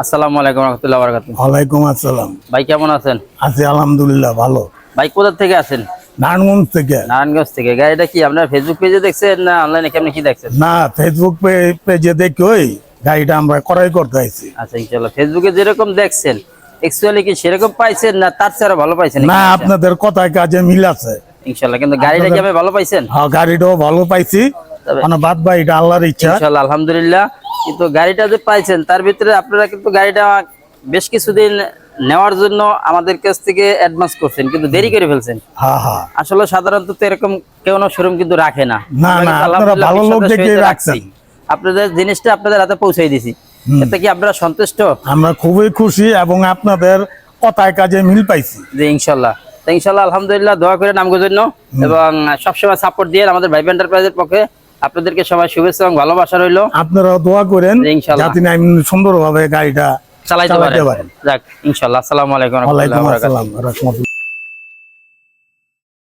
আসসালামু আলাইকুম রাহমাতুল্লাহি ওয়া বারাকাতুহু। ওয়ালাইকুম আসসালাম। ভাই কেমন আছেন? আছি আলহামদুলিল্লাহ ভালো। ভাই কোথা থেকে আছেন? নারায়ণগঞ্জ থেকে। নারায়ণগঞ্জ থেকে। গাড়িটা কি আপনার ফেসবুক পেজে দেখছেন না অনলাইনে কেমনে কি দেখছেন? না, ফেসবুক পেজে দেখি ওই গাড়িটা আমরা ক্রয় করতে আইছি। আচ্ছা ইনশাআল্লাহ ফেসবুকে যেরকম দেখছেন অ্যাকচুয়ালি কি সেরকম পাইছেন না তার চেয়ে আরো ভালো পাইছেন? না, আপনাদের কথায় কাজে মিল আছে। ইনশাআল্লাহ কিন্তু গাড়িটা কি আপনি ভালো পাইছেন? হ্যাঁ, গাড়িটাও ভালো পাইছি। মানে বাদ ভাই এটা আল্লাহর ইচ্ছা। ইনশাআল্লাহ আলহামদুলিল্লাহ। কিন্তু গাড়িটা যে পাইছেন তার ভিতরে আপনারা কিন্তু গাড়িটা বেশ কিছুদিন নেওয়ার জন্য আমাদের কাছ থেকে অ্যাডভান্স করছেন কিন্তু দেরি করে ফেলছেন। হ্যাঁ হ্যাঁ, আসলে সাধারণত তো এরকম কেউ শোরুম কিন্তু রাখে না। না আমরা না, কিন্তু আপনারা আলহামদুলিল্লাহ ভালো লোক বিশ্বাসের দেখে সহিত রাখছেন। আপনাদের জিনিসটা আপনাদের হাতে পৌঁছাই দিছি। এতে কি আপনারা সন্তুষ্ট? আমরা খুবই খুশি এবং আপনাদের কথায় কাজে মিল পাইছি। জি ইনশাল্লাহ। তো ইনশাল্লাহ আলহামদুলিল্লাহ দোয়া করে নামগোর জন্য এবং সবসময় সাপোর্ট দিয়ে আমাদের ভাইব এন্টারপ্রাইজের পক্ষে আপনাদেরকে সবাই শুভেচ্ছা এবং ভালোবাসা রইলো। আপনারাও দোয়া করেন জি, ইনশাল্লাহ। যাতে আমি সুন্দরভাবে গাড়িটা চালাইতে চালাতে পারেন। পারেন। যাক ইনশাল্লাহ। আসসালামু আলাইকুম ওয়া রাহমাতুল্লাহি ওয়ালাইকুম ওয়া বারাকাতুহু। আসসালাম রাহমাতুল্লাহ।